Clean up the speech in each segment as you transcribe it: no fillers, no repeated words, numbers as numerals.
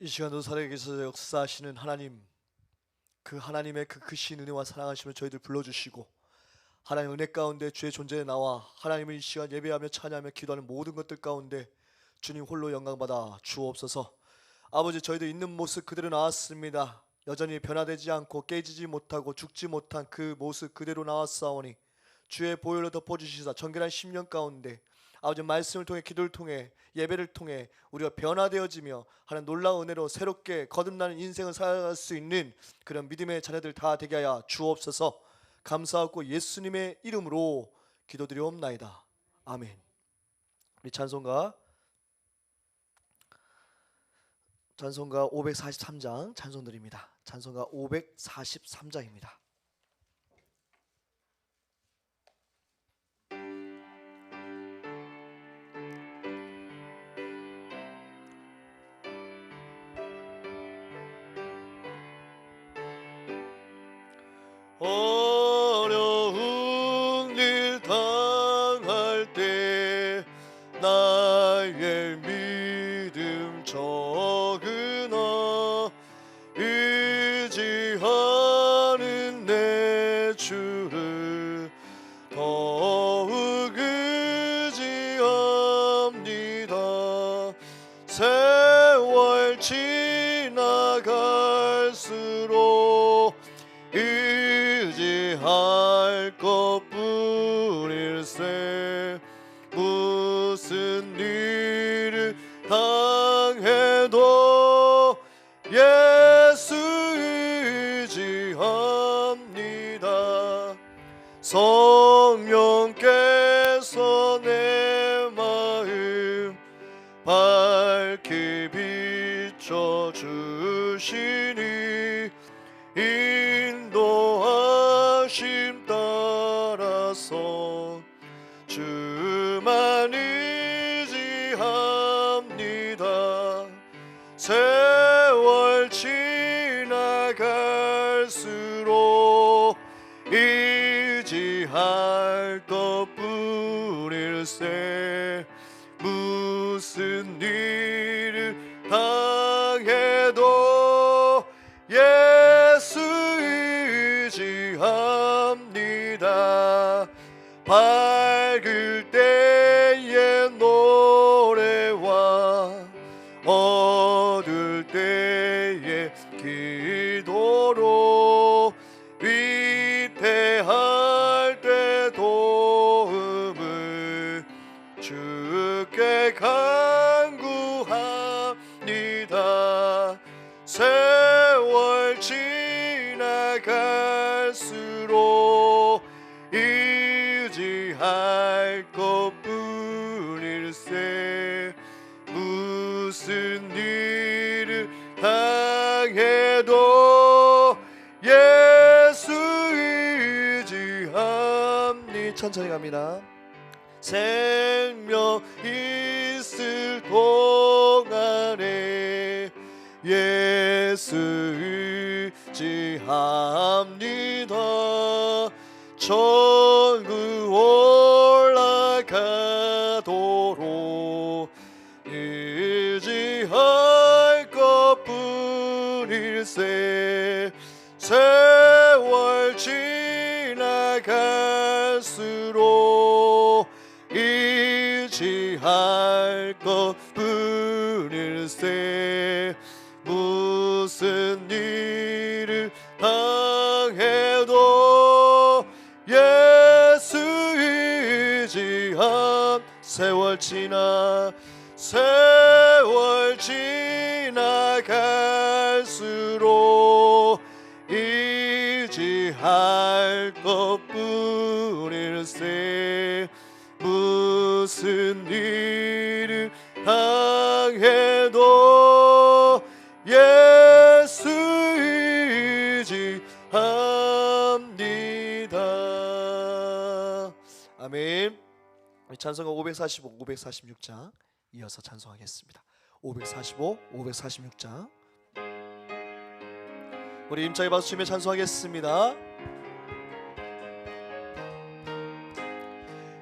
이 시간도 살아계셔서 역사하시는 하나님, 그 하나님의 그 크신 은혜와 사랑하심을 저희들 불러주시고, 하나님 은혜 가운데 주의 존재에 나와 하나님을 이 시간 예배하며 찬양하며 기도하는 모든 것들 가운데 주님 홀로 영광받아 주옵소서. 아버지, 저희도 있는 모습 그대로 나왔습니다. 여전히 변화되지 않고 깨지지 못하고 죽지 못한 그 모습 그대로 나왔사오니 주의 보혈로 덮어주시사 정결한 심령 가운데 아버지 말씀을 통해 기도를 통해 예배를 통해 우리가 변화되어지며 하는 놀라운 은혜로 새롭게 거듭나는 인생을 살아갈 수 있는 그런 믿음의 자녀들 다 되게 하여 주옵소서. 감사하고 예수님의 이름으로 기도드리옵나이다. 아멘. 우리 찬송가 543장 찬송드립니다. 찬송가 543장입니다. 어려운 일 당할 때 나의 믿음 적으나 의지하는 내 주를 더욱 의지합니다. 세월 지나갈수록 의지할 것뿐일세. 무슨 일을 당해도 예수 의지합니다. 성령께서 내 마음 밝게 비춰주시니 인도하심 따라서 주만 의지합니다. 세월 지나갈수록 의지할 것뿐일세. 무슨 일을 당해도 예수 의지합니다. 밝을 때의 노래와 어두울 때의 기도로 위태할 때 도움을 주께 간구합니다. 세월 지나갈수록 의지할 것뿐일세. 무슨 일을 당해도 예수 의지합니다. 천천히 갑니다. 생명 있을 동안에 예수 의지합니다. 천국 올라가도록 의지할 것뿐일세. 세월 지나갈수록 의지할 것뿐일세. 무슨 일을 당해도 예수 의지함. 세월 지나갈수록 의지할 것뿐일세. 무슨 일을 당해도 예수 의지합니다. 아멘. 찬송가 545, 546장 이어서 찬송하겠습니다. 545, 546장 우리 임차에 박수치며 찬송하겠습니다.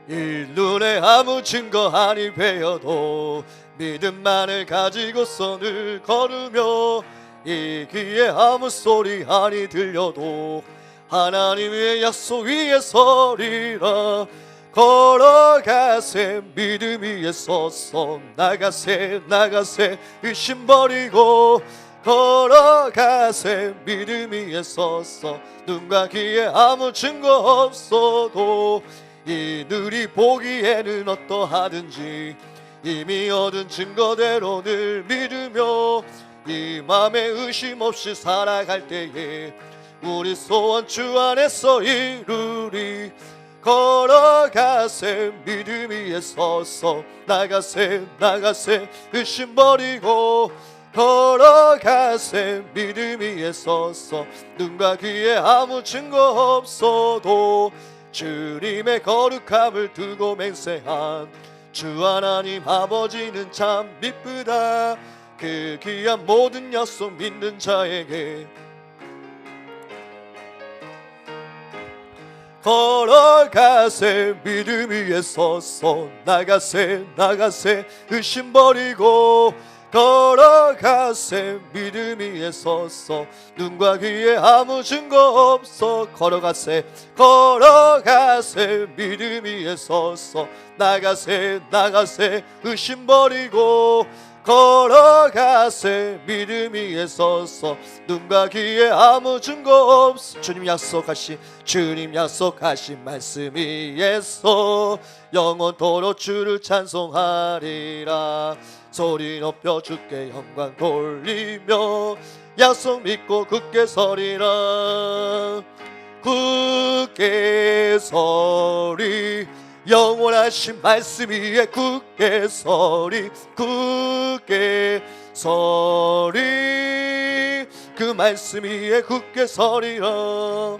일눈에 아무 증거 아니 배어도 믿음만을 가지고서 늘 걸으며 이 귀에 아무 소리 아니 들려도 하나님의 약속 위에 서리라. 걸어가세 믿음 위에 서서 나가세 나가세 의심 버리고 걸어가세 믿음 위에 서서 눈과 귀에 아무 증거 없어도 이 눈이 보기에는 어떠하든지 이미 얻은 증거대로 늘 믿으며 이 맘에 의심 없이 살아갈 때에 우리 소원 주 안에서 이루리. 걸어가세 믿음 위에 서서 나가세 나가세 의심 버리고 걸어가세 믿음 위에 서서 눈과 귀에 아무 증거 없어도 주님의 거룩함을 두고 맹세한 주 하나님 아버지는 참 미쁘다. 그 귀한 모든 약속 믿는 자에게 걸어가세 믿음 위에 서서 나가세 나가세 의심 버리고 걸어가세 믿음 위에 서서 눈과 귀에 아무 증거 없어 걸어가세 걸어가세 믿음 위에 서서 나가세 나가세 의심 버리고 걸어가세 믿음 위에 서서 눈과 귀에 아무 증거 없어. 주님 약속하신 말씀 위에서 영원토록 주를 찬송하리라. 소리 높여 주께 영광 돌리며 약속 믿고 굳게 서리라. 굳게 서리 영원하신 말씀 위에 굳게 서리 굳게 서리 그 말씀 위에 굳게 서리라.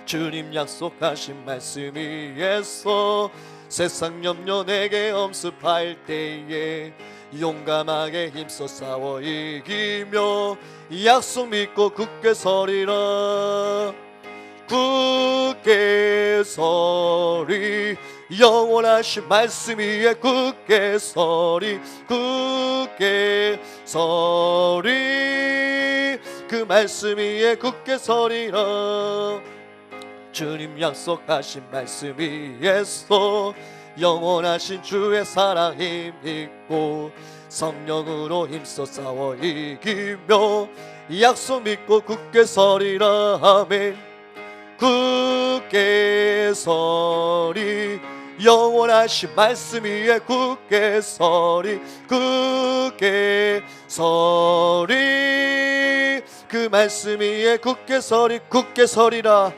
주님 약속하신 말씀 위에서 세상 염려 내게 엄습할 때에 용감하게 힘써 싸워 이기며 약속 믿고 굳게 서리라. 굳게 서리 영원하신 말씀 위에 굳게 서리 굳게 서리 그 말씀 위에 굳게 서리라. 주님 약속하신 말씀 위에서 영원하신 주의 사랑 힘입고 성령으로 힘써 싸워 이기며 약속 믿고 굳게 서리라. 아멘. 굳게 서리 영원하신 말씀 위에 굳게 서리 굳게 서리 그 말씀 위에 굳게 서리 굳게 서리라.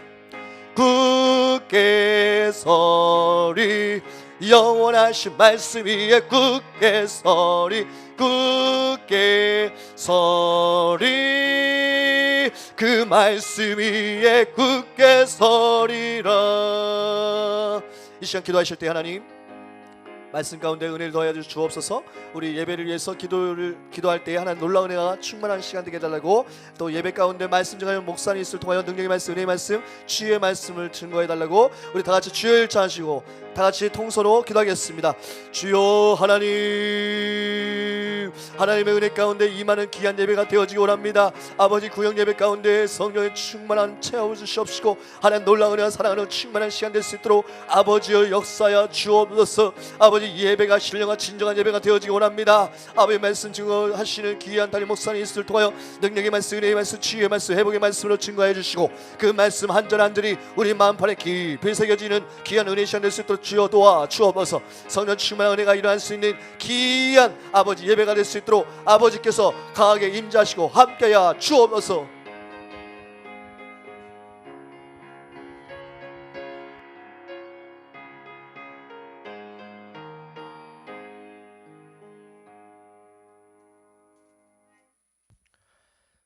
굳게 서리 영원하신 말씀 위에 굳게 서리 굳게 서리 그 말씀 위에 굳게 서리라. 이 시간 기도하실 때 하나님 말씀 가운데 은혜를 더하여 주옵소서. 우리 예배를 위해서 기도할 때 하나님 놀라운 은혜가 충만한 시간 되게 해달라고, 또 예배 가운데 말씀 전하는 목사님 있을 통하여 능력의 말씀, 은혜의 말씀, 치유의 말씀을 증거해 달라고 우리 다 같이 주여 일차하시고 다 같이 통서로 기도하겠습니다. 주여 하나님, 하나님의 은혜 가운데 임하는 귀한 예배가 되어지기 원합니다. 아버지 구역 예배 가운데 성령의 충만한 체험을 주시옵시고 하나님 놀라운 은혜와 사랑하는 충만한 시간 될 수 있도록 아버지여 역사여 주옵소서. 아버지 예배가 신령한 진정한 예배가 되어지기 원합니다. 아버지 말씀 증거하시는 귀한 담임 목사님 있을 통하여 능력의 말씀, 은혜의 말씀, 치유의 말씀, 회복의 말씀으로 증거해 주시고 그 말씀 한 절 한 절이 우리 마음판에 깊이 새겨지는 귀한 은혜의 시간 될 수 있도록 주여 도와 주옵소서. 성령 충만한 은혜가 일어날 수 있는 귀한 아버지 예배가 될 수 있도록 아버지께서 강하게 임재하시고 함께하여 주옵소서.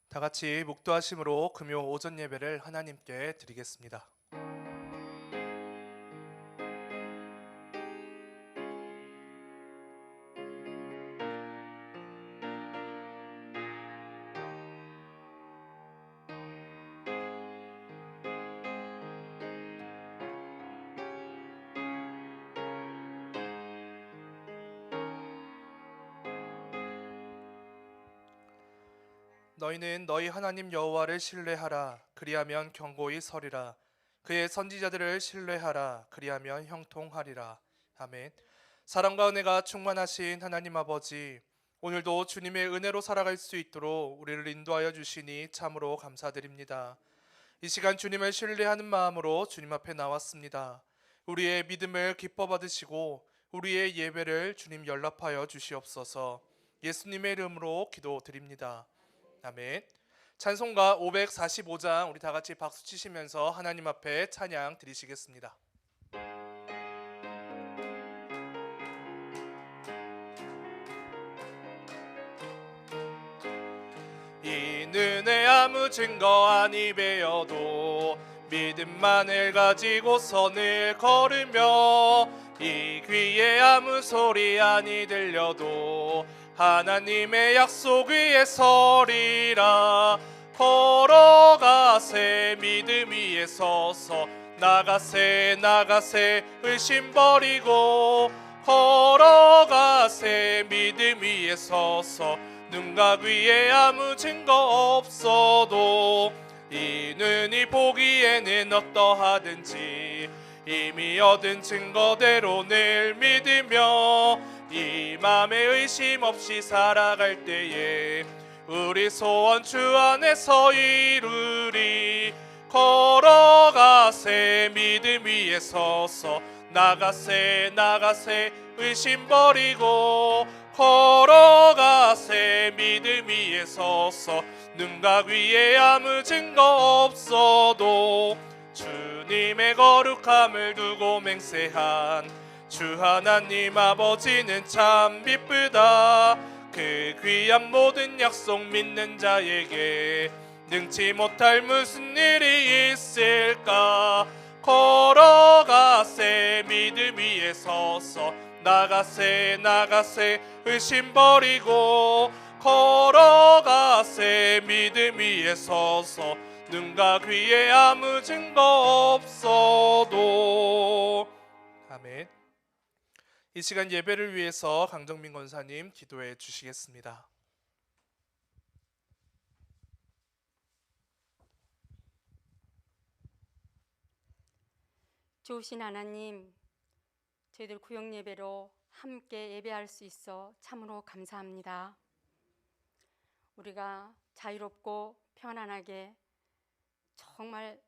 다 같이 묵도하심으로 금요 오전 예배를 하나님께 드리겠습니다. 너희는 너희 하나님 여호와를 신뢰하라. 그리하면 견고히 서리라. 그의 선지자들을 신뢰하라. 그리하면 형통하리라. 아멘. 사랑과 은혜가 충만하신 하나님 아버지, 오늘도 주님의 은혜로 살아갈 수 있도록 우리를 인도하여 주시니 참으로 감사드립니다. 이 시간 주님을 신뢰하는 마음으로 주님 앞에 나왔습니다. 우리의 믿음을 기뻐 받으시고 우리의 예배를 주님 연락하여 주시옵소서. 예수님의 이름으로 기도드립니다. 아멘. 찬송가 545장 우리 다 같이 박수 치시면서 하나님 앞에 찬양 드리시겠습니다. 이는 의 아무 증거 아니 배어도 믿음만을 가지고 선을 걸으며 이 귀에 아무 소리 아니 들려도 하나님의 약속 위에 서리라. 걸어가세 믿음 위에 서서 나가세 나가세 의심 버리고 걸어가세 믿음 위에 서서 눈각 위에 아무 증거 없어도 이는 이 보기에는 어떠하든지 이미 얻은 증거대로 늘 믿으며 이 맘에 의심 없이 살아갈 때에 우리 소원 주 안에서 이루리. 걸어가세 믿음 위에 서서 나가세 나가세 의심 버리고 걸어가세 믿음 위에 서서 눈각 위에 아무 증거 없어도 주님의 거룩함을 두고 맹세한 주 하나님 아버지는 참 기쁘다. 그 귀한 모든 약속 믿는 자에게 능치 못할 무슨 일이 있을까. 걸어가세 믿음 위에 서서 나가세 나가세 의심 버리고 걸어가세 믿음 위에 서서 눈각 위에 아무 증거 없어도. 아멘. 이 시간 예배를 위해서 강정민 권사님 기도해 주시겠습니다. 좋으신 하나님, 저희들 구역 예배로 함께 예배할 수 있어 참으로 감사합니다. 우리가 자유롭고 편안하게 정말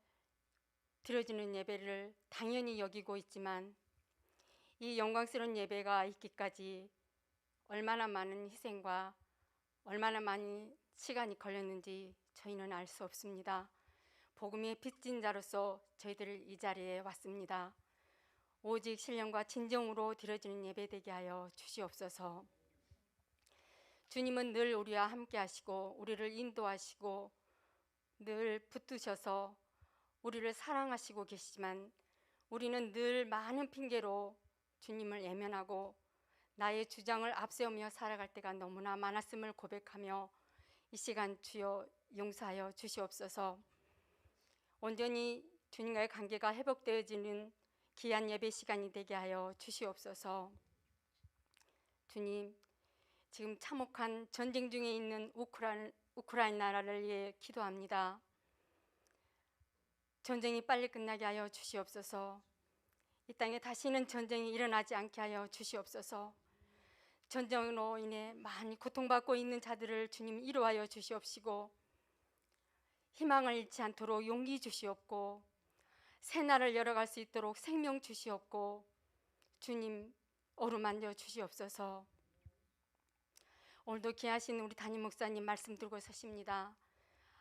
드려지는 예배를 당연히 여기고 있지만 이 영광스러운 예배가 있기까지 얼마나 많은 희생과 얼마나 많은 시간이 걸렸는지 저희는 알 수 없습니다. 복음의 빚진 자로서 저희들 이 자리에 왔습니다. 오직 신령과 진정으로 드려지는 예배 되게 하여 주시옵소서. 주님은 늘 우리와 함께 하시고 우리를 인도하시고 늘 붙드셔서 우리를 사랑하시고 계시지만 우리는 늘 많은 핑계로 주님을 외면하고 나의 주장을 앞세우며 살아갈 때가 너무나 많았음을 고백하며 이 시간 주여 용서하여 주시옵소서. 온전히 주님과의 관계가 회복되어지는 귀한 예배 시간이 되게 하여 주시옵소서. 주님, 지금 참혹한 전쟁 중에 있는 우크라이나를 위해 기도합니다. 전쟁이 빨리 끝나게 하여 주시옵소서. 이 땅에 다시는 전쟁이 일어나지 않게 하여 주시옵소서. 전쟁으로 인해 많이 고통받고 있는 자들을 주님 위로하여 주시옵시고 희망을 잃지 않도록 용기 주시옵고 새날을 열어갈 수 있도록 생명 주시옵고 주님 어루만져 주시옵소서. 오늘도 귀하신 우리 담임 목사님 말씀 들고 서십니다.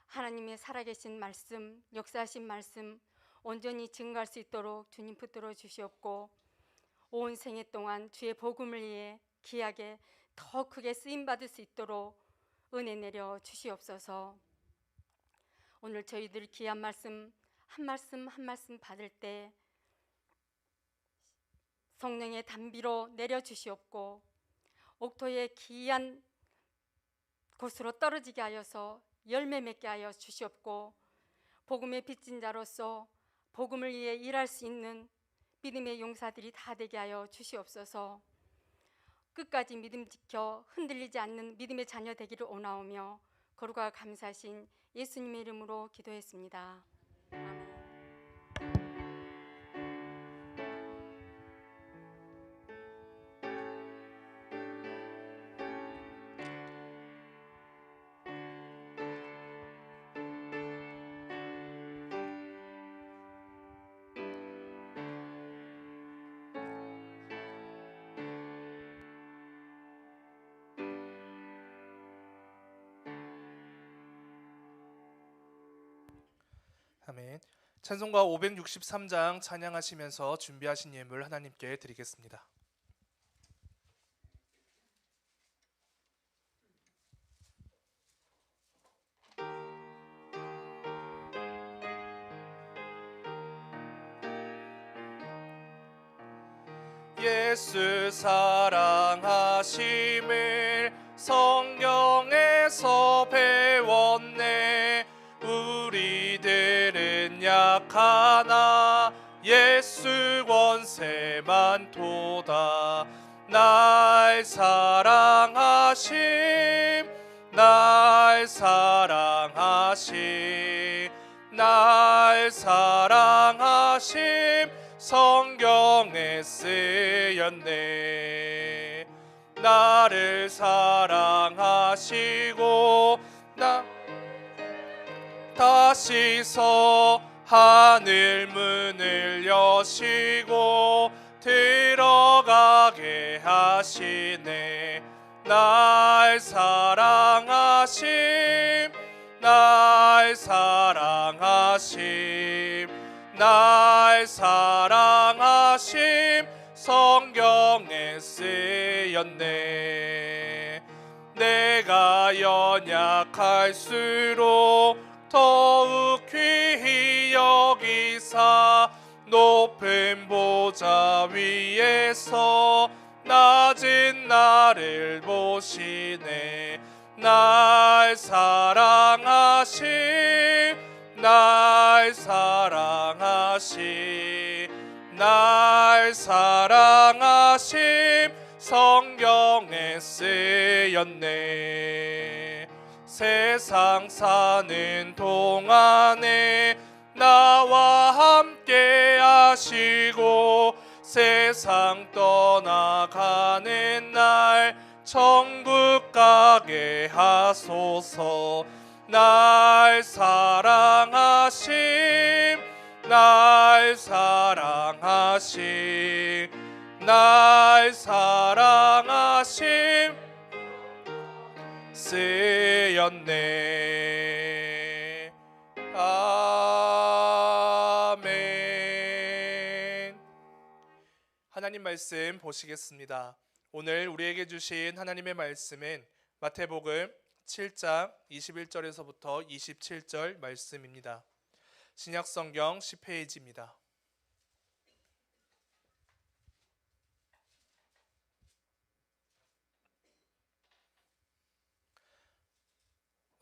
하나님의 살아계신 말씀, 역사하신 말씀 온전히 증거할 수 있도록 주님 붙들어 주시옵고 온 생애 동안 주의 복음을 위해 귀하게 더 크게 쓰임받을 수 있도록 은혜 내려 주시옵소서. 오늘 저희들 귀한 말씀 한 말씀 받을 때 성령의 단비로 내려 주시옵고 옥토의 귀한 곳으로 떨어지게 하여서 열매 맺게 하여 주시옵고 복음의 빚진 자로서 복음을 위해 일할 수 있는 믿음의 용사들이 다 되게 하여 주시옵소서. 끝까지 믿음 지켜 흔들리지 않는 믿음의 자녀 되기를 원하오며 거룩과 감사하신 예수님의 이름으로 기도했습니다. 아멘. 아멘. 찬송가 563장 찬양하시면서 준비하신 예물 하나님께 드리겠습니다. 예수 사랑하심을 성경에서 배웠네. 우리들은 약하나 예수 권세만 도다. 날 사랑하심, 날 사랑하심, 날 사랑하심 성경에 쓰였네. 나를 사랑하시고 나 다시서 하늘 문을 여시고 들어가게 하시네. 날 사랑하심, 날 사랑하심, 날 사랑하심 성경에 쓰였네. 내가 연약할수록 더욱 귀히 여기사 높은 보좌 위에서 낮은 나를 보시네. 날 사랑하심, 날 사랑하심, 날 사랑하심 성경에 쓰였네. 세상 사는 동안에 나와 함께 하시고 세상 떠나가는 날 천국 가게 하소서. 날 사랑하심, 날 사랑하심, 날 사랑하심 쓰였네. 아멘. 하나님 말씀 보시겠습니다. 오늘 우리에게 주신 하나님의 말씀은 마태복음 7장 21절에서부터 27절 말씀입니다. 신약성경 10페이지입니다.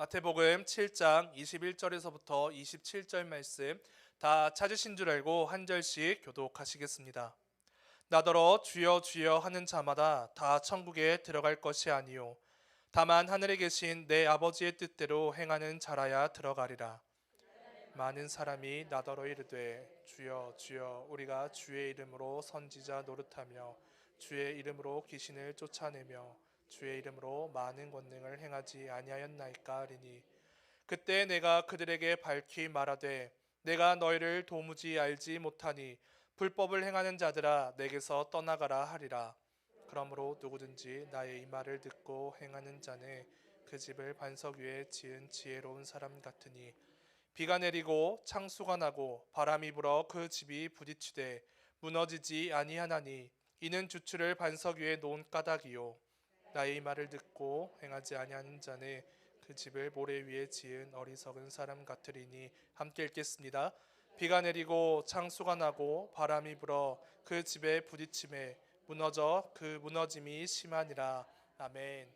마태복음 7장 21절에서부터 27절 말씀 다 찾으신 줄 알고 한 절씩 교독하시겠습니다. 나더러 주여 주여 하는 자마다 다 천국에 들어갈 것이 아니요 다만 하늘에 계신 내 아버지의 뜻대로 행하는 자라야 들어가리라. 많은 사람이 나더러 이르되 주여 주여 우리가 주의 이름으로 선지자 노릇하며 주의 이름으로 귀신을 쫓아내며 주의 이름으로 많은 권능을 행하지 아니하였나이까 하리니 그때 내가 그들에게 밝히 말하되 내가 너희를 도무지 알지 못하니 불법을 행하는 자들아 내게서 떠나가라 하리라. 그러므로 누구든지 나의 이 말을 듣고 행하는 자는 그 집을 반석 위에 지은 지혜로운 사람 같으니 비가 내리고 창수가 나고 바람이 불어 그 집이 부딪히되 무너지지 아니하나니 이는 주추를 반석 위에 놓은 까닭이요 나의 이 말을 듣고 행하지 아니하는 자는 그 집을 모래 위에 지은 어리석은 사람 같으리니. 함께 읽겠습니다. 비가 내리고 창수가 나고 바람이 불어 그 집에 부딪힘에 무너져 그 무너짐이 심하니라. 아멘.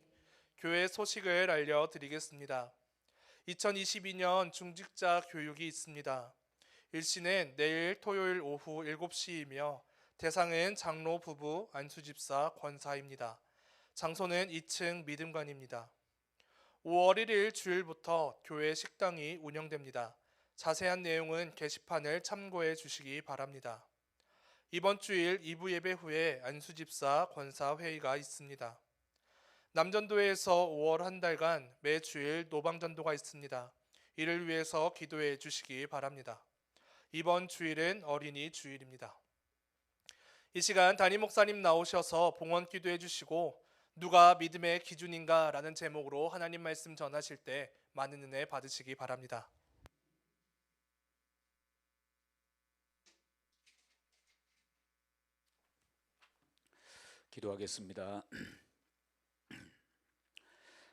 교회 소식을 알려드리겠습니다. 2022년 중직자 교육이 있습니다. 일시는 내일 토요일 오후 7시이며 대상은 장로 부부 안수집사 권사입니다. 장소는 2층 믿음관입니다. 5월 1일 주일부터 교회 식당이 운영됩니다. 자세한 내용은 게시판을 참고해 주시기 바랍니다. 이번 주일 2부 예배 후에 안수집사 권사 회의가 있습니다. 남전도에서 5월 한 달간 매 주일 노방전도가 있습니다. 이를 위해서 기도해 주시기 바랍니다. 이번 주일은 어린이 주일입니다. 이 시간 담임 목사님 나오셔서 봉헌 기도해 주시고 누가 믿음의 기준인가 라는 제목으로 하나님 말씀 전하실 때 많은 은혜 받으시기 바랍니다. 기도하겠습니다.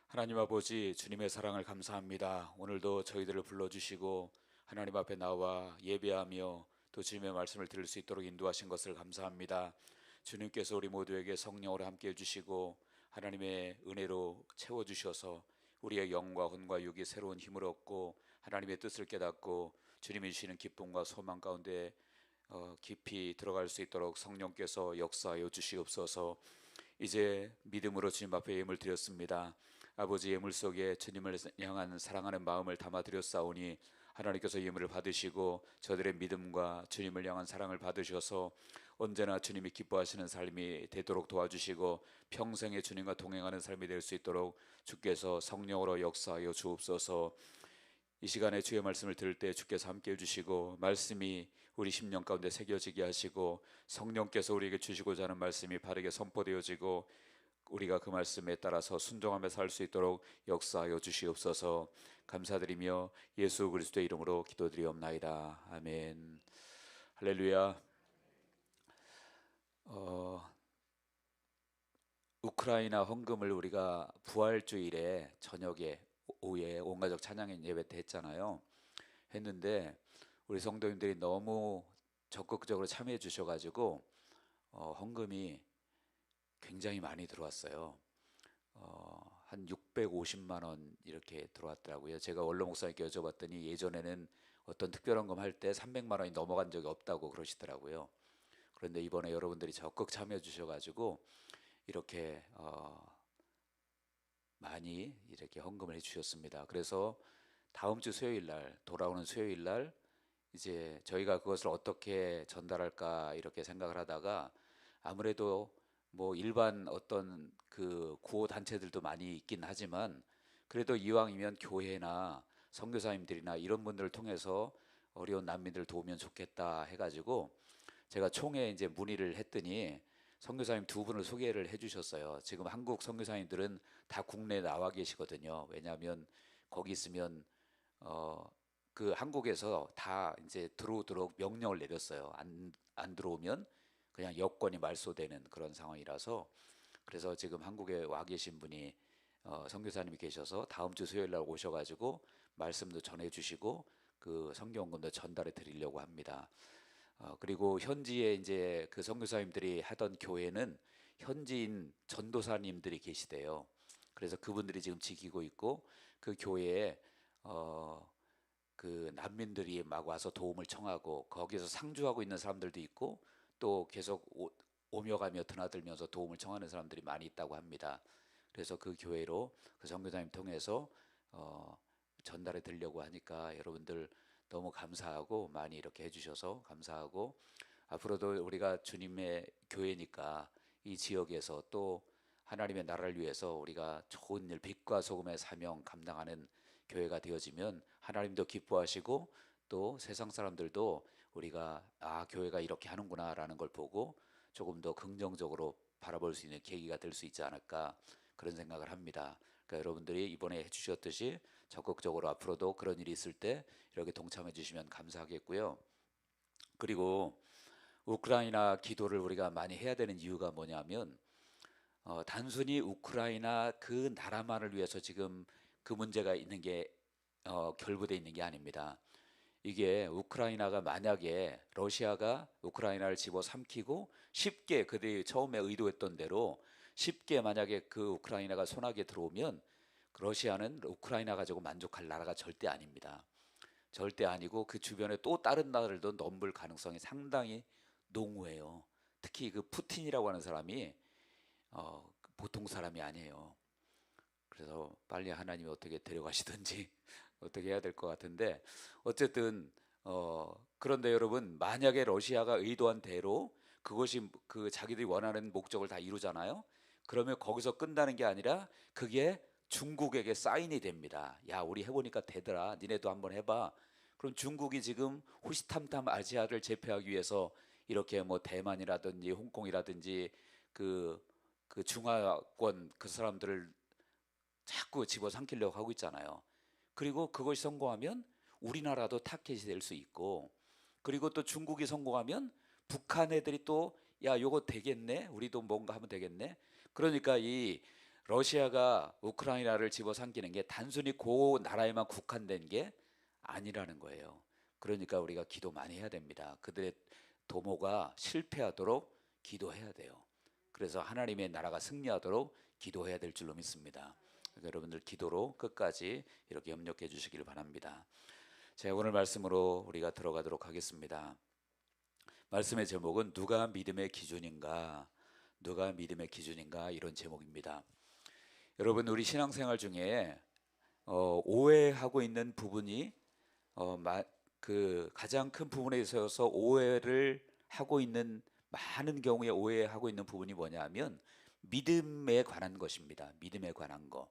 하나님 아버지, 주님의 사랑을 감사합니다. 오늘도 저희들을 불러주시고 하나님 앞에 나와 예배하며 또 주님의 말씀을 들을 수 있도록 인도하신 것을 감사합니다. 주님께서 우리 모두에게 성령으로 함께 해주시고 하나님의 은혜로 채워주셔서 우리의 영과魂과 육이 새로운 힘을 얻고 하나님의 뜻을 깨닫고 주님이 주시는 기쁨과 소망 가운데 깊이 들어갈 수 있도록 성령께서 역사하여 주시옵소서. 이제 믿음으로 주님 앞에 예물 드렸습니다. 아버지, 예물 속에 주님을 향한 사랑하는 마음을 담아 드렸사오니 하나님께서 예물을 받으시고 저들의 믿음과 주님을 향한 사랑을 받으셔서 언제나 주님이 기뻐하시는 삶이 되도록 도와주시고 평생에 주님과 동행하는 삶이 될 수 있도록 주께서 성령으로 역사하여 주옵소서. 이 시간에 주의 말씀을 들을 때 주께서 함께 해주시고 말씀이 우리 심령 가운데 새겨지게 하시고 성령께서 우리에게 주시고자 하는 말씀이 바르게 선포되어지고 우리가 그 말씀에 따라서 순종하며 살 수 있도록 역사하여 주시옵소서. 감사드리며 예수 그리스도의 이름으로 기도드리옵나이다. 아멘. 할렐루야. 우크라이나 헌금을 우리가 부활주일에 저녁에 오후에 온 가족 찬양 예배 때 했잖아요. 했는데 우리 성도님들이 너무 적극적으로 참여해 주셔가지고 헌금이 굉장히 많이 들어왔어요. 한 650만 원 이렇게 들어왔더라고요. 제가 원로 목사님께 여쭤봤더니 예전에는 어떤 특별 헌금 할 때 300만 원이 넘어간 적이 없다고 그러시더라고요. 그런데 이번에 여러분들이 적극 참여해 주셔가지고 이렇게 많이 이렇게 헌금을 해주셨습니다. 그래서 다음 주 수요일 날, 돌아오는 수요일 날 이제 저희가 그것을 어떻게 전달할까 이렇게 생각을 하다가 아무래도 뭐 일반 어떤 그 구호 단체들도 많이 있긴 하지만 그래도 이왕이면 교회나 선교사님들이나 이런 분들을 통해서 어려운 난민들 도우면 좋겠다 해가지고 제가 총회 이제 문의를 했더니 선교사님 두 분을 소개를 해주셨어요. 지금 한국 선교사님들은 다 국내에 나와 계시거든요. 왜냐하면 거기 있으면 그 한국에서 다 이제 들어오도록 명령을 내렸어요. 안 들어오면 그냥 여권이 말소되는 그런 상황이라서 그래서 지금 한국에 와 계신 분이 선교사님이 계셔서 다음 주 수요일 날 오셔가지고 말씀도 전해주시고 그 성경권도 전달해 드리려고 합니다. 그리고 현지에 이제 그 선교사님들이 하던 교회는 현지인 전도사님들이 계시대요. 그래서 그분들이 지금 지키고 있고 그 교회에 그 난민들이 막 와서 도움을 청하고 거기서 상주하고 있는 사람들도 있고 또 계속 오며 가며 드나들면서 도움을 청하는 사람들이 많이 있다고 합니다. 그래서 그 교회로 그 선교사님 통해서 전달해 드리려고 하니까 여러분들 너무 감사하고 많이 이렇게 해주셔서 감사하고 앞으로도 우리가 주님의 교회니까 이 지역에서 또 하나님의 나라를 위해서 우리가 좋은 일, 빛과 소금의 사명 감당하는 교회가 되어지면 하나님도 기뻐하시고 또 세상 사람들도 우리가 교회가 이렇게 하는구나 라는 걸 보고 조금 더 긍정적으로 바라볼 수 있는 계기가 될 수 있지 않을까 그런 생각을 합니다. 그러니까 여러분들이 이번에 해주셨듯이 적극적으로 앞으로도 그런 일이 있을 때 이렇게 동참해 주시면 감사하겠고요. 그리고 우크라이나 기도를 우리가 많이 해야 되는 이유가 뭐냐면 단순히 우크라이나 그 나라만을 위해서 지금 그 문제가 있는 게 결부되어 있는 게 아닙니다. 이게 우크라이나가 만약에 러시아가 우크라이나를 집어삼키고 쉽게 그들이 처음에 의도했던 대로 쉽게 만약에 그 우크라이나가 손아귀에 들어오면 러시아는 우크라이나 가지고 만족할 나라가 절대 아닙니다. 절대 아니고 그 주변에 또 다른 나라들도 넘볼 가능성이 상당히 농후해요. 특히 그 푸틴이라고 하는 사람이 보통 사람이 아니에요. 그래서 빨리 하나님이 어떻게 데려가시든지 어떻게 해야 될 것 같은데, 어쨌든 그런데 여러분, 만약에 러시아가 의도한 대로 그것이 그 자기들이 원하는 목적을 다 이루잖아요. 그러면 거기서 끝나는 게 아니라 그게 중국에게 사인이 됩니다. 야, 우리 해보니까 되더라. 니네도 한번 해봐. 그럼 중국이 지금 호시탐탐 아시아를 제패하기 위해서 이렇게 뭐 대만이라든지 홍콩이라든지 그 중화권 그 사람들을 자꾸 집어삼키려고 하고 있잖아요. 그리고 그것이 성공하면 우리나라도 타켓이 될 수 있고, 그리고 또 중국이 성공하면 북한 애들이 또 야, 요거 되겠네, 우리도 뭔가 하면 되겠네. 그러니까 이 러시아가 우크라이나를 집어삼키는 게 단순히 그 나라에만 국한된 게 아니라는 거예요. 그러니까 우리가 기도 많이 해야 됩니다. 그들의 도모가 실패하도록 기도해야 돼요. 그래서 하나님의 나라가 승리하도록 기도해야 될 줄로 믿습니다. 여러분들 기도로 끝까지 이렇게 협력해 주시길 바랍니다. 자, 오늘 말씀으로 우리가 들어가도록 하겠습니다. 말씀의 제목은 누가 믿음의 기준인가? 누가 믿음의 기준인가? 이런 제목입니다. 여러분, 우리 신앙생활 중에 오해하고 있는 부분이 그 가장 큰 부분에 있어서 오해를 하고 있는, 많은 경우에 오해하고 있는 부분이 뭐냐면 믿음에 관한 것입니다. 믿음에 관한 거.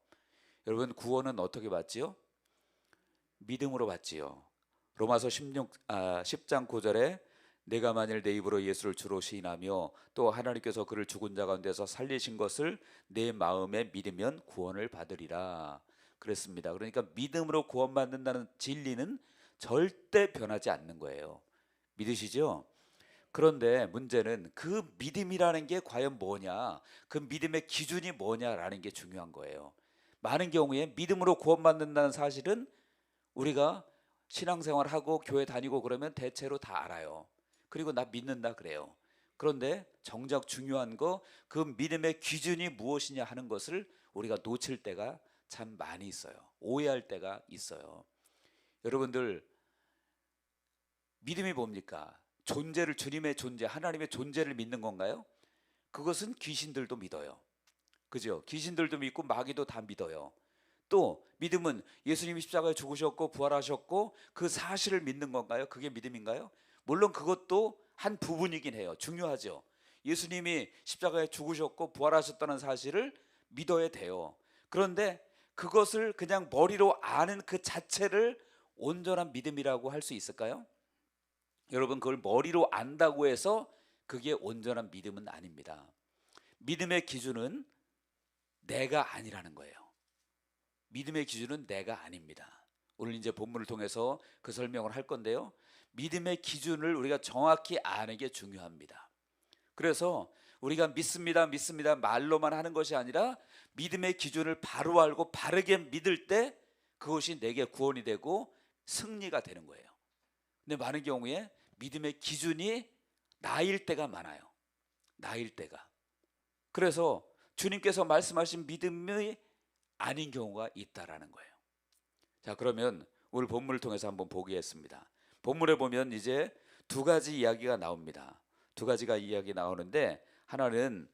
여러분, 구원은 어떻게 받지요? 믿음으로 받지요. 로마서 10장 9절에 내가 만일 내 입으로 예수를 주로 시인하며 또 하나님께서 그를 죽은 자 가운데서 살리신 것을 내 마음에 믿으면 구원을 받으리라 그랬습니다. 그러니까 믿음으로 구원받는다는 진리는 절대 변하지 않는 거예요. 믿으시죠? 그런데 문제는 그 믿음이라는 게 과연 뭐냐, 그 믿음의 기준이 뭐냐라는 게 중요한 거예요. 많은 경우에 믿음으로 구원받는다는 사실은 우리가 신앙생활하고 교회 다니고 그러면 대체로 다 알아요. 그리고 나 믿는다 그래요. 그런데 정작 중요한 거, 그 믿음의 기준이 무엇이냐 하는 것을 우리가 놓칠 때가 참 많이 있어요. 오해할 때가 있어요. 여러분들, 믿음이 뭡니까? 존재를, 주님의 존재, 하나님의 존재를 믿는 건가요? 그것은 귀신들도 믿어요. 그죠? 귀신들도 믿고 마귀도 다 믿어요. 또 믿음은 예수님이 십자가에 죽으셨고 부활하셨고 그 사실을 믿는 건가요? 그게 믿음인가요? 물론 그것도 한 부분이긴 해요. 중요하죠. 예수님이 십자가에 죽으셨고 부활하셨다는 사실을 믿어야 돼요. 그런데 그것을 그냥 머리로 아는 그 자체를 온전한 믿음이라고 할 수 있을까요? 여러분, 그걸 머리로 안다고 해서 그게 온전한 믿음은 아닙니다. 믿음의 기준은 내가 아니라는 거예요. 믿음의 기준은 내가 아닙니다. 오늘 이제 본문을 통해서 그 설명을 할 건데요. 믿음의 기준을 우리가 정확히 아는 게 중요합니다. 그래서 우리가 믿습니다, 믿습니다 말로만 하는 것이 아니라 믿음의 기준을 바로 알고 바르게 믿을 때 그것이 내게 구원이 되고 승리가 되는 거예요. 근데 많은 경우에 믿음의 기준이 나일 때가 많아요. 나일 때가. 그래서 주님께서 말씀하신 믿음이 아닌 경우가 있다라는 거예요. 자, 그러면 오늘 본문을 통해서 한번 보겠습니다. 본문에 보면 이제 두 가지 이야기가 나옵니다. 두 가지가 이야기 나오는데, 하나는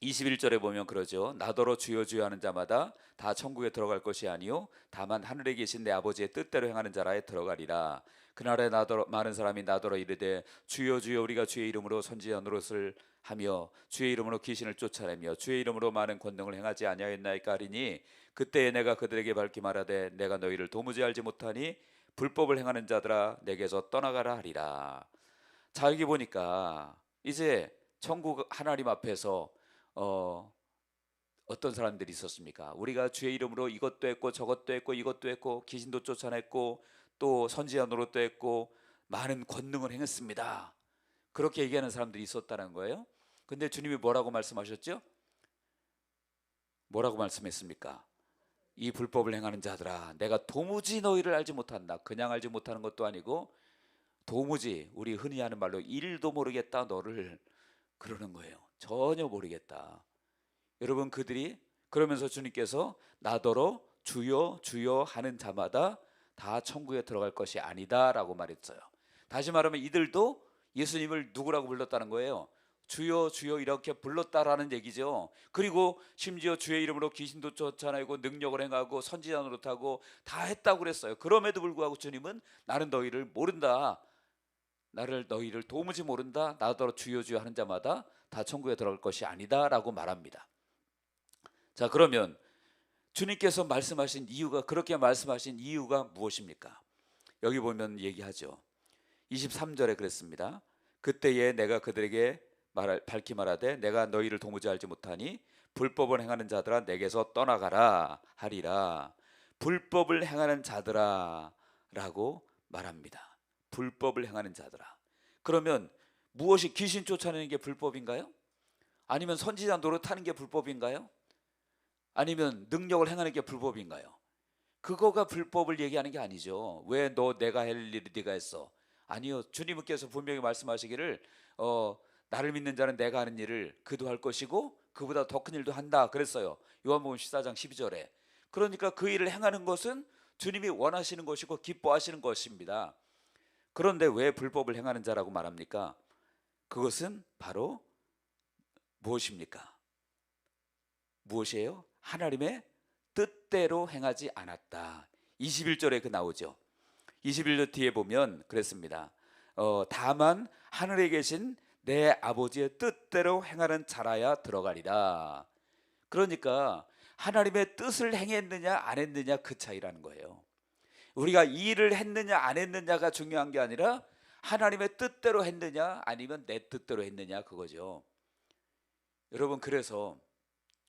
21절에 보면 그러죠. 나더러 주여 주여 하는 자마다 다 천국에 들어갈 것이 아니요 다만 하늘에 계신 내 아버지의 뜻대로 행하는 자라에 들어가리라. 그날에 나더러 많은 사람이 나더러 이르되 주여 주여 우리가 주의 이름으로 선지자 노릇을 하며 주의 이름으로 귀신을 쫓아내며 주의 이름으로 많은 권능을 행하지 아니하였나이까 하리니 그때에 내가 그들에게 밝히 말하되 내가 너희를 도무지 알지 못하니 불법을 행하는 자들아 내게서 떠나가라 하리라. 자, 여기 보니까 이제 천국 하나님 앞에서 어떤 사람들이 있었습니까? 우리가 주의 이름으로 이것도 했고 저것도 했고 이것도 했고 귀신도 쫓아냈고 또 선지자 노릇도 했고 많은 권능을 행했습니다. 그렇게 얘기하는 사람들이 있었다는 거예요. 근데 주님이 뭐라고 말씀하셨죠? 뭐라고 말씀했습니까? 이 불법을 행하는 자들아 내가 도무지 너희를 알지 못한다. 그냥 알지 못하는 것도 아니고 도무지, 우리 흔히 하는 말로 일도 모르겠다 너를, 그러는 거예요. 전혀 모르겠다. 여러분, 그들이 그러면서 주님께서 나더러 주여 주여 하는 자마다 다 천국에 들어갈 것이 아니다 라고 말했어요. 다시 말하면 이들도 예수님을 누구라고 불렀다는 거예요? 주여 주여 이렇게 불렀다라는 얘기죠. 그리고 심지어 주의 이름으로 귀신도 쫓아내고 능력을 행하고 선지자 노릇하고 다 했다고 그랬어요. 그럼에도 불구하고 주님은 나는 너희를 모른다, 너희를 도무지 모른다, 나더러 주여 주여 하는 자마다 다 천국에 들어갈 것이 아니다 라고 말합니다. 자, 그러면 주님께서 말씀하신 이유가, 그렇게 말씀하신 이유가 무엇입니까? 여기 보면 얘기하죠. 23절에 그랬습니다. 그때에 내가 그들에게 밝히 말하되 내가 너희를 도무지 알지 못하니 불법을 행하는 자들아 내게서 떠나가라 하리라. 불법을 행하는 자들아 라고 말합니다. 불법을 행하는 자들아. 그러면 무엇이, 귀신 쫓아내는 게 불법인가요? 아니면 선지자 노릇하는 게 불법인가요? 아니면 능력을 행하는 게 불법인가요? 그거가 불법을 얘기하는 게 아니죠. 왜 내가 할 일을 네가 했어? 아니요. 주님께서 분명히 말씀하시기를 나를 믿는 자는 내가 하는 일을 그도 할 것이고 그보다 더 큰 일도 한다 그랬어요. 요한복음 14장 12절에. 그러니까 그 일을 행하는 것은 주님이 원하시는 것이고 기뻐하시는 것입니다. 그런데 왜 불법을 행하는 자라고 말합니까? 그것은 바로 무엇입니까? 무엇이에요? 하나님의 뜻대로 행하지 않았다. 21절에 그 나오죠. 21절 뒤에 보면 그랬습니다. 다만 하늘에 계신 내 아버지의 뜻대로 행하는 자라야 들어가리라. 그러니까 하나님의 뜻을 행했느냐 안 했느냐 그 차이라는 거예요. 우리가 이 일을 했느냐 안 했느냐가 중요한 게 아니라 하나님의 뜻대로 했느냐 아니면 내 뜻대로 했느냐 그거죠. 여러분, 그래서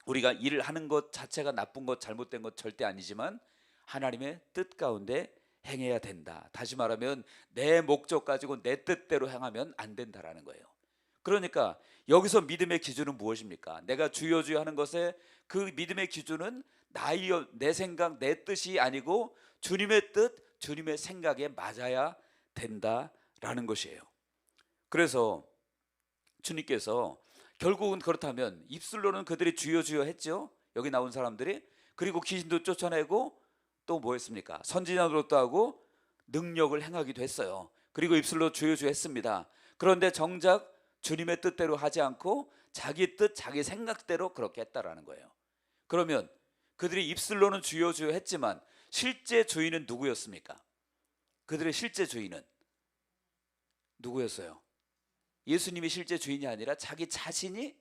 우리가 일을 하는 것 자체가 나쁜 것, 잘못된 것 절대 아니지만 하나님의 뜻 가운데 행해야 된다. 다시 말하면 내 목적 가지고 내 뜻대로 행하면 안 된다라는 거예요. 그러니까 여기서 믿음의 기준은 무엇입니까? 내가 주여 주여 하는 것에 그 믿음의 기준은 내 생각, 내 뜻이 아니고 주님의 뜻, 주님의 생각에 맞아야 된다라는 것이에요. 그래서 주님께서 결국은 그렇다면 입술로는 그들이 주여 주여 했죠. 여기 나온 사람들이. 그리고 귀신도 쫓아내고 또 뭐 했습니까? 선지자 노릇도 하고 능력을 행하기도 했어요. 그리고 입술로 주여 주여 했습니다. 그런데 정작 주님의 뜻대로 하지 않고 자기 뜻, 자기 생각대로 그렇게 했다라는 거예요. 그러면 그들이 입술로는 주여 주여 했지만 실제 주인은 누구였습니까? 그들의 실제 주인은 누구였어요? 예수님이 실제 주인이 아니라 자기 자신이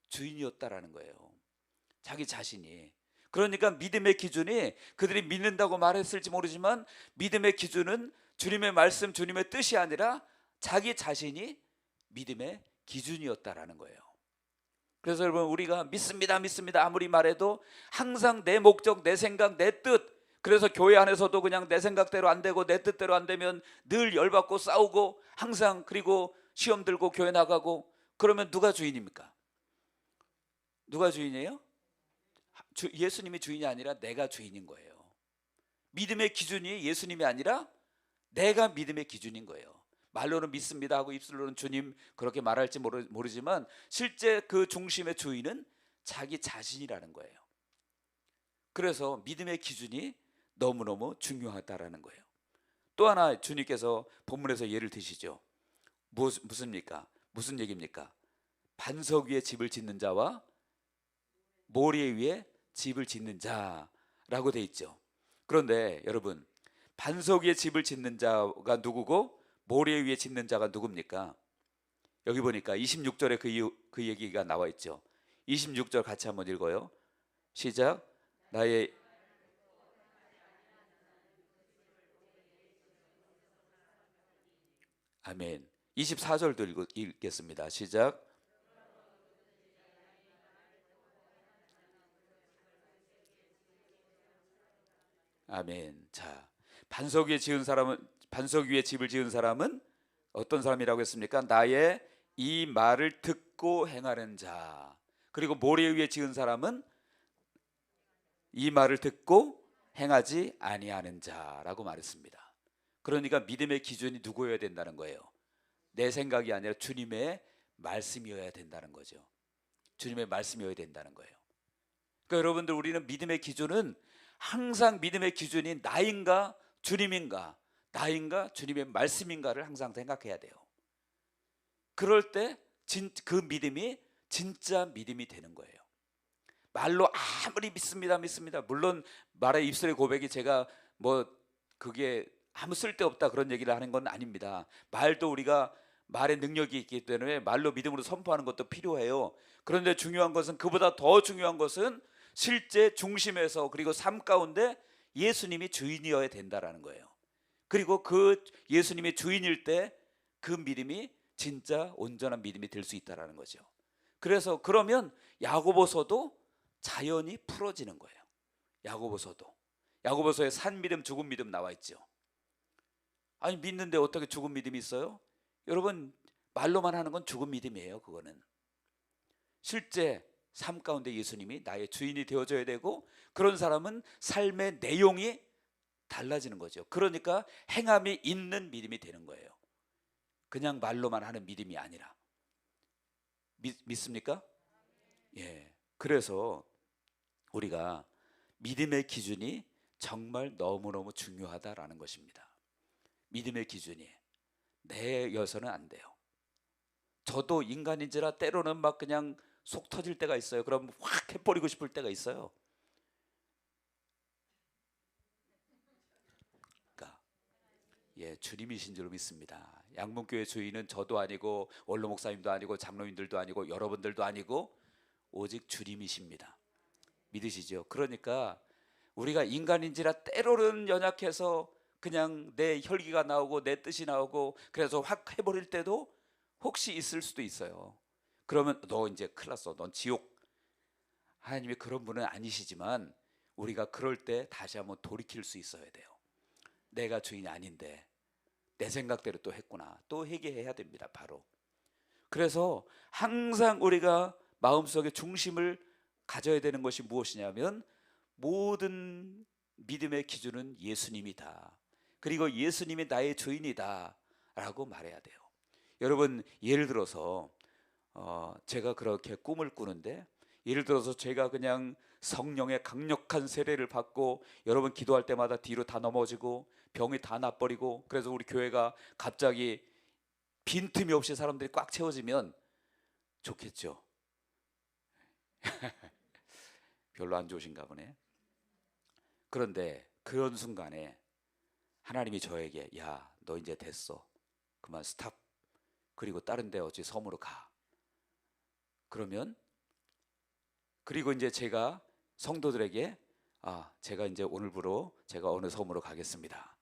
주인이었다라는 거예요. 자기 자신이. 그러니까 믿음의 기준이, 그들이 믿는다고 말했을지 모르지만 믿음의 기준은 주님의 말씀, 주님의 뜻이 아니라 자기 자신이 믿음의 기준이었다라는 거예요. 그래서 여러분, 우리가 믿습니다 믿습니다 아무리 말해도 항상 내 목적, 내 생각, 내 뜻, 그래서 교회 안에서도 그냥 내 생각대로 안 되고 내 뜻대로 안 되면 늘 열받고 싸우고 항상, 그리고 시험 들고 교회 나가고, 그러면 누가 주인입니까? 누가 주인이에요? 예수님이 주인이 아니라 내가 주인인 거예요. 믿음의 기준이 예수님이 아니라 내가 믿음의 기준인 거예요. 말로는 믿습니다 하고 입술로는 주님 그렇게 말할지 모르지만 실제 그 중심의 주인은 자기 자신이라는 거예요. 그래서 믿음의 기준이 너무너무 중요하다라는 거예요. 또 하나 주님께서 본문에서 예를 드시죠. 무슨입니까? 무슨 얘기입니까? 반석 위에 집을 짓는 자와 모래 위에 집을 짓는 자라고 돼 있죠. 그런데 여러분, 반석 위에 집을 짓는 자가 누구고 모래 위에 짓는 자가 누굽니까? 여기 보니까 26절에 그 얘기가 나와 있죠. 26절 같이 한번 읽어요. 시작. 나의 아멘. 24절도 읽겠습니다. 시작. 아멘. 자, 반석 위에 집을 지은 사람은 어떤 사람이라고 했습니까? 나의 이 말을 듣고 행하는 자. 그리고 모래 위에 지은 사람은 이 말을 듣고 행하지 아니하는 자라고 말했습니다. 그러니까 믿음의 기준이 누구여야 된다는 거예요? 내 생각이 아니라 주님의 말씀이어야 된다는 거죠. 주님의 말씀이어야 된다는 거예요. 그러니까 여러분들, 우리는 믿음의 기준은 항상 믿음의 기준이 나인가 주님인가, 나인가 주님의 말씀인가를 항상 생각해야 돼요. 그럴 때 그 믿음이 진짜 믿음이 되는 거예요. 말로 아무리 믿습니다, 믿습니다. 물론 말의 입술의 고백이 제가 뭐 그게 아무 쓸데없다 그런 얘기를 하는 건 아닙니다. 말도 우리가 말의 능력이 있기 때문에 말로 믿음으로 선포하는 것도 필요해요. 그런데 중요한 것은, 그보다 더 중요한 것은 실제 중심에서, 그리고 삶 가운데 예수님이 주인이어야 된다라는 거예요. 그리고 그 예수님이 주인일 때 그 믿음이 진짜 온전한 믿음이 될 수 있다라는 거죠. 그래서 그러면 야고보서도 자연히 풀어지는 거예요. 야고보서에 산 믿음, 죽은 믿음 나와 있죠. 아니, 믿는데 어떻게 죽은 믿음이 있어요? 여러분, 말로만 하는 건 죽은 믿음이에요. 그거는 실제 삶 가운데 예수님이 나의 주인이 되어줘야 되고, 그런 사람은 삶의 내용이 달라지는 거죠. 그러니까 행함이 있는 믿음이 되는 거예요. 그냥 말로만 하는 믿음이 아니라. 믿습니까? 예. 그래서 우리가 믿음의 기준이 정말 너무너무 중요하다라는 것입니다. 믿음의 기준이 내여서는 안 돼요. 저도 인간인지라 때로는 막 그냥 속 터질 때가 있어요. 그럼 확 해버리고 싶을 때가 있어요. 그러니까 주님이신 줄 믿습니다. 양문교회 주인은 저도 아니고 원로 목사님도 아니고 장로님들도 아니고 여러분들도 아니고 오직 주님이십니다. 믿으시죠? 그러니까 우리가 인간인지라 때로는 연약해서 그냥 내 혈기가 나오고 내 뜻이 나오고 그래서 확 해버릴 때도 혹시 있을 수도 있어요. 그러면 너 이제 큰일 났어, 넌 지옥. 하나님이 그런 분은 아니시지만 우리가 그럴 때 다시 한번 돌이킬 수 있어야 돼요. 내가 주인이 아닌데 내 생각대로 또 했구나. 또 회개해야 됩니다. 바로. 그래서 항상 우리가 마음속에 중심을 가져야 되는 것이 무엇이냐면, 모든 믿음의 기준은 예수님이다. 그리고 예수님이 나의 주인이다 라고 말해야 돼요. 여러분, 예를 들어서 제가 그렇게 꿈을 꾸는데, 예를 들어서 제가 그냥 성령의 강력한 세례를 받고 여러분 기도할 때마다 뒤로 다 넘어지고 병이 다 나버리고, 그래서 우리 교회가 갑자기 빈틈이 없이 사람들이 꽉 채워지면 좋겠죠. 별로 안 좋으신가 보네. 그런데 그런 순간에 하나님이 저에게, 야, 너 이제 됐어, 그만 스탑, 그리고 다른 데 어찌 섬으로 가. 그러면, 그리고 이제 제가 성도들에게, 제가 이제 오늘부로 제가 어느 섬으로 가겠습니다.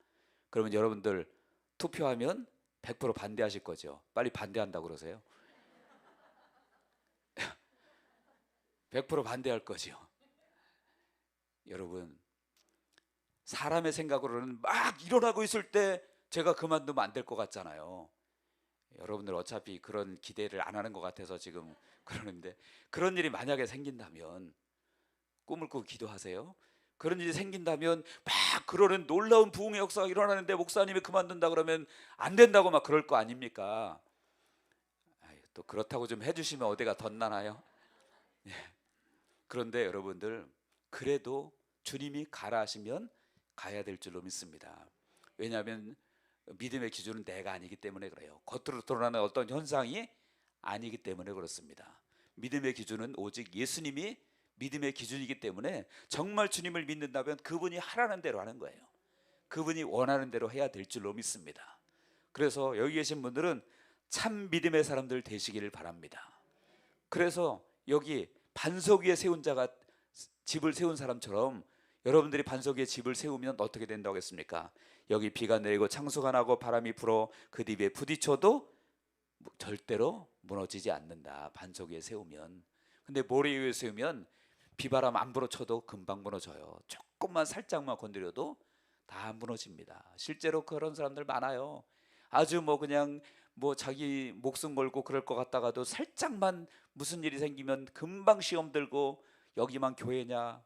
그러면 여러분들 투표하면 100% 반대하실 거죠. 빨리 반대한다고 그러세요. 100% 반대할 거죠. 여러분, 사람의 생각으로는 막 일어나고 있을 때 제가 그만두면 안 될 것 같잖아요. 여러분들 어차피 그런 기대를 안 하는 것 같아서 지금 그러는데, 그런 일이 만약에 생긴다면 꿈을 꾸고 기도하세요. 그런 일이 생긴다면 막 그러는 놀라운 부흥의 역사가 일어나는데 목사님이 그만둔다 그러면 안 된다고 막 그럴 거 아닙니까? 또 그렇다고 좀 해주시면 어디가 덧나나요? 그런데 여러분들, 그래도 주님이 가라 하시면 가야 될 줄로 믿습니다. 왜냐하면 믿음의 기준은 내가 아니기 때문에 그래요. 겉으로 드러나는 어떤 현상이 아니기 때문에 그렇습니다. 믿음의 기준은 오직 예수님이 믿음의 기준이기 때문에, 정말 주님을 믿는다면 그분이 하라는 대로 하는 거예요. 그분이 원하는 대로 해야 될 줄로 믿습니다. 그래서 여기 계신 분들은 참 믿음의 사람들 되시기를 바랍니다. 그래서 여기 반석 위에 세운 자가 집을 세운 사람처럼 여러분들이 반석 위에 집을 세우면 어떻게 된다고 했습니까? 여기 비가 내리고 창수가 나고 바람이 불어 그 뒤에 부딪혀도 절대로 무너지지 않는다. 반석 위에 세우면. 근데 모래 위에 세우면 비바람 안 불어쳐도 금방 무너져요. 조금만 살짝만 건드려도 다 무너집니다. 실제로 그런 사람들 많아요. 아주 그냥 자기 목숨 걸고 그럴 것 같다가도 살짝만 무슨 일이 생기면 금방 시험 들고, 여기만 교회냐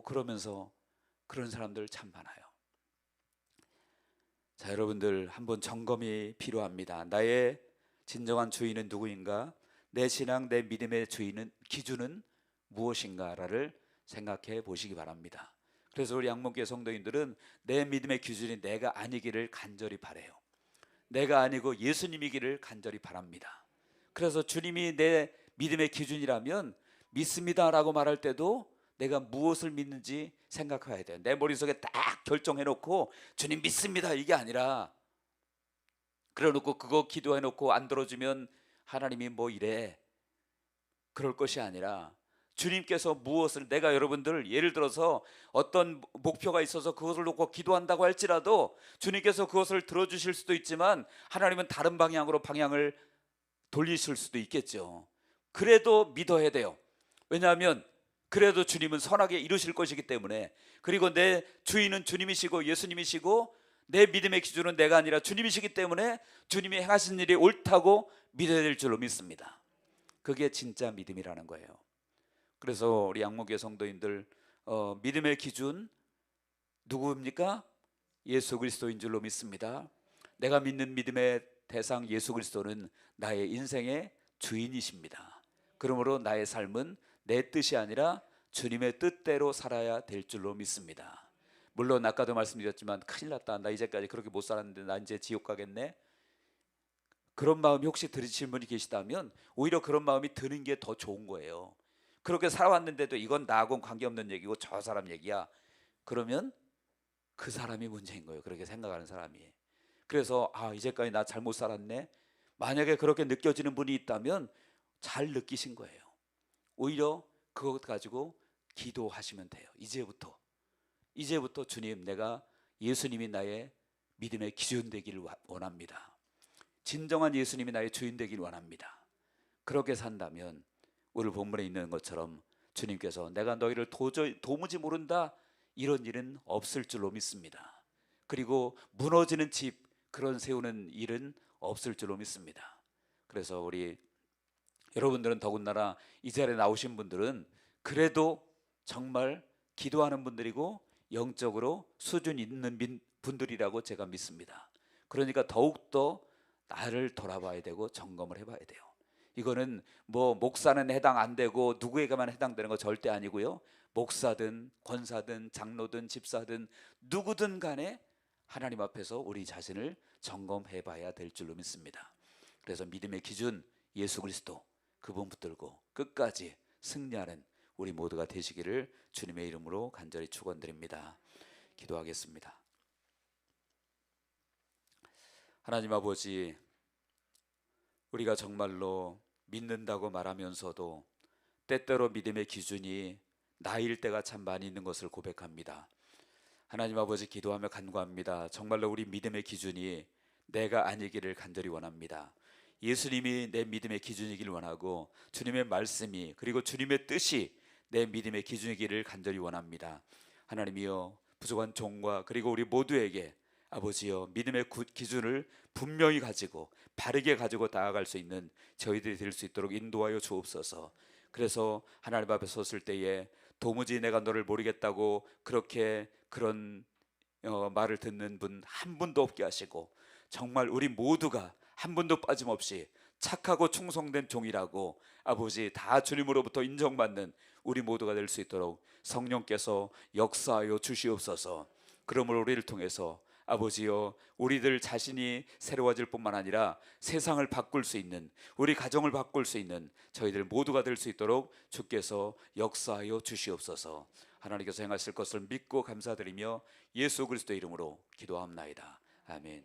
그러면서 그런 사람들 참 많아요. 자, 여러분들 한번 점검이 필요합니다. 나의 진정한 주인은 누구인가? 내 신앙, 내 믿음의 기준은 무엇인가를 생각해 보시기 바랍니다. 그래서 우리 양문교회 성도님들은 내 믿음의 기준이 내가 아니기를 간절히 바라요. 내가 아니고 예수님이기를 간절히 바랍니다. 그래서 주님이 내 믿음의 기준이라면 믿습니다라고 말할 때도 내가 무엇을 믿는지 생각해야 돼요. 내 머릿속에 딱 결정해놓고 주님 믿습니다 이게 아니라, 그래놓고 그거 기도해놓고 안 들어주면 하나님이 뭐 이래, 그럴 것이 아니라 주님께서 무엇을, 내가 여러분들 예를 들어서 어떤 목표가 있어서 그것을 놓고 기도한다고 할지라도 주님께서 그것을 들어주실 수도 있지만 하나님은 다른 방향으로 방향을 돌리실 수도 있겠죠. 그래도 믿어야 돼요. 왜냐하면 그래도 주님은 선하게 이루실 것이기 때문에. 그리고 내 주인은 주님이시고 예수님이시고 내 믿음의 기준은 내가 아니라 주님이시기 때문에 주님이 행하신 일이 옳다고 믿어야 될 줄로 믿습니다. 그게 진짜 믿음이라는 거예요. 그래서 우리 양목교회 성도님들, 믿음의 기준 누구입니까? 예수 그리스도인 줄로 믿습니다. 내가 믿는 믿음의 대상 예수 그리스도는 나의 인생의 주인이십니다. 그러므로 나의 삶은 내 뜻이 아니라 주님의 뜻대로 살아야 될 줄로 믿습니다. 물론 아까도 말씀드렸지만 큰일 났다, 나 이제까지 그렇게 못 살았는데 나 이제 지옥 가겠네, 그런 마음이 혹시 들으신 분이 계시다면 오히려 그런 마음이 드는 게 더 좋은 거예요. 그렇게 살아왔는데도 이건 나하고는 관계없는 얘기고 저 사람 얘기야, 그러면 그 사람이 문제인 거예요. 그렇게 생각하는 사람이. 그래서 이제까지 나 잘못 살았네, 만약에 그렇게 느껴지는 분이 있다면 잘 느끼신 거예요. 오히려 그것 가지고 기도하시면 돼요. 이제부터 주님, 내가 예수님이 나의 믿음의 기준 되기를 원합니다. 진정한 예수님이 나의 주인 되기를 원합니다. 그렇게 산다면 오늘 본문에 있는 것처럼 주님께서 내가 너희를 도무지 모른다 이런 일은 없을 줄로 믿습니다. 그리고 무너지는 집 그런 세우는 일은 없을 줄로 믿습니다. 그래서 우리 여러분들은 더군다나 이 자리에 나오신 분들은 그래도 정말 기도하는 분들이고 영적으로 수준 있는 분들이라고 제가 믿습니다. 그러니까 더욱더 나를 돌아봐야 되고 점검을 해봐야 돼요. 이거는 뭐 목사는 해당 안 되고 누구에게만 해당되는 거 절대 아니고요. 목사든 권사든 장로든 집사든 누구든 간에 하나님 앞에서 우리 자신을 점검해 봐야 될 줄로 믿습니다. 그래서 믿음의 기준 예수 그리스도, 그분 붙들고 끝까지 승리하는 우리 모두가 되시기를 주님의 이름으로 간절히 축원드립니다. 기도하겠습니다. 하나님 아버지, 우리가 정말로 믿는다고 말하면서도 때때로 믿음의 기준이 나일 때가 참 많이 있는 것을 고백합니다. 하나님 아버지, 기도하며 간구합니다. 정말로 우리 믿음의 기준이 내가 아니기를 간절히 원합니다. 예수님이 내 믿음의 기준이기를 원하고 주님의 말씀이 그리고 주님의 뜻이 내 믿음의 기준이기를 간절히 원합니다. 하나님이여, 부족한 종과 그리고 우리 모두에게 아버지여 믿음의 기준을 분명히 가지고 바르게 가지고 나아갈 수 있는 저희들이 될 수 있도록 인도하여 주옵소서. 그래서 하나님 앞에 섰을 때에 도무지 내가 너를 모르겠다고 그런 말을 듣는 분 한 분도 없게 하시고 정말 우리 모두가 한 분도 빠짐없이 착하고 충성된 종이라고 아버지 다 주님으로부터 인정받는 우리 모두가 될 수 있도록 성령께서 역사하여 주시옵소서. 그러므로 우리를 통해서 아버지여, 우리들 자신이 새로워질 뿐만 아니라 세상을 바꿀 수 있는, 우리 가정을 바꿀 수 있는 저희들 모두가 될 수 있도록 주께서 역사하여 주시옵소서. 하나님께서 행하실 것을 믿고 감사드리며 예수 그리스도의 이름으로 기도합나이다. 아멘.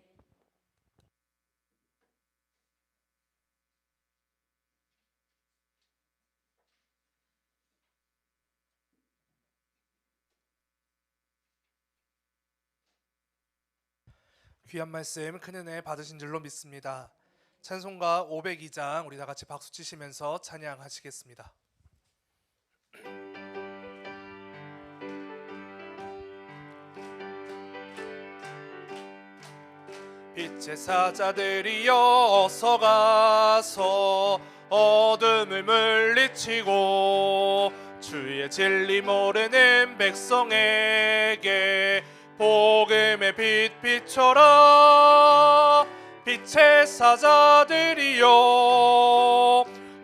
귀한 말씀 큰 은혜 받으신 줄로 믿습니다. 찬송가 502장 우리 다 같이 박수 치시면서 찬양하시겠습니다. 빛의 사자들이여 어서 가서 어둠을 물리치고 주의 진리 모르는 백성에게 복음의 빛 비춰라. 빛의 사자들이여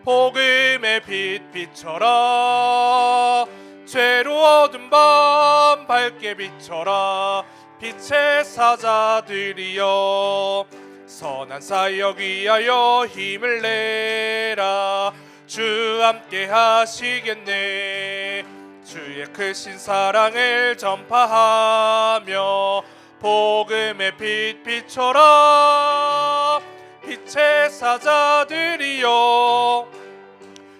복음의 빛 비춰라. 죄로 어두운 밤 밝게 비춰라. 빛의 사자들이여 선한 사역 위하여 힘을 내라. 주 함께 하시겠네. 주의 크신 사랑을 전파하며 복음의 빛 비춰라. 빛의 사자들이여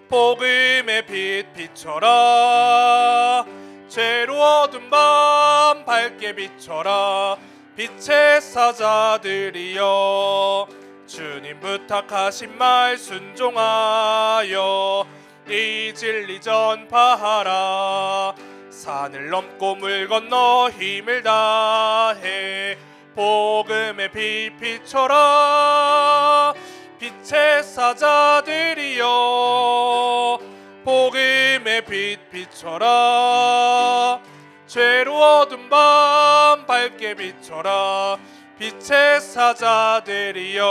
복음의 빛 비춰라. 죄로 어두운 밤 밝게 비춰라. 빛의 사자들이여 주님 부탁하신 말 순종하여 이 진리 전파하라. 산을 넘고 물 건너 힘을 다해 복음의 빛 비춰라. 빛의 사자들이여 복음의 빛 비춰라. 죄로 어두운 밤 밝게 비춰라. 빛의 사자들이여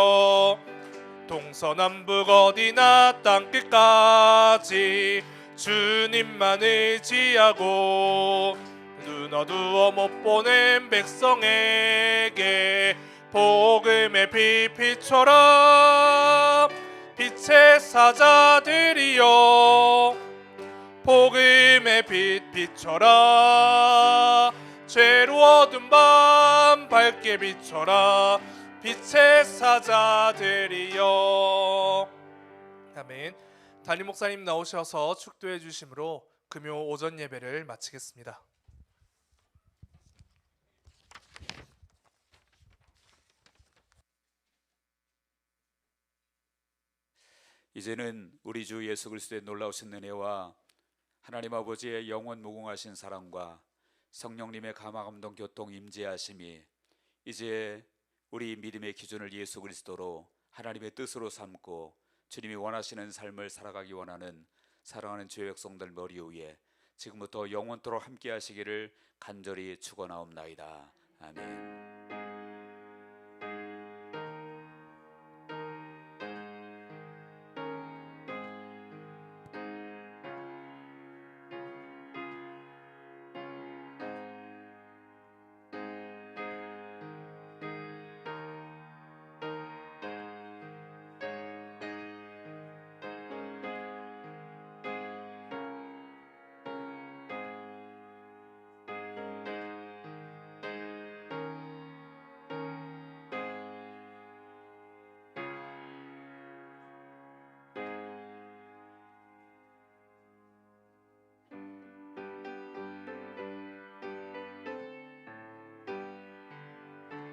동서남북 어디나 땅끝까지 주님만 의지하고 눈 어두워 못 보는 백성에게 복음의 빛 비춰라. 빛의 사자들이여 복음의 빛 비춰라. 죄로 어두운 밤 밝게 비춰라. 빛의 사자들이여. 아멘. 담임 목사님 나오셔서 축도해 주심으로 금요 오전 예배를 마치겠습니다. 이제는 우리 주 예수 그리스도의 놀라우신 은혜와 하나님 아버지의 영원 무궁하신 사랑과 성령님의 감화감동 교통 임재하심이 이제 우리 믿음의 기준을 예수 그리스도로 하나님의 뜻으로 삼고 주님이 원하시는 삶을 살아가기 원하는 사랑하는 주의 백성들 머리 위에 지금부터 영원토록 함께 하시기를 간절히 축원하옵나이다. 아멘.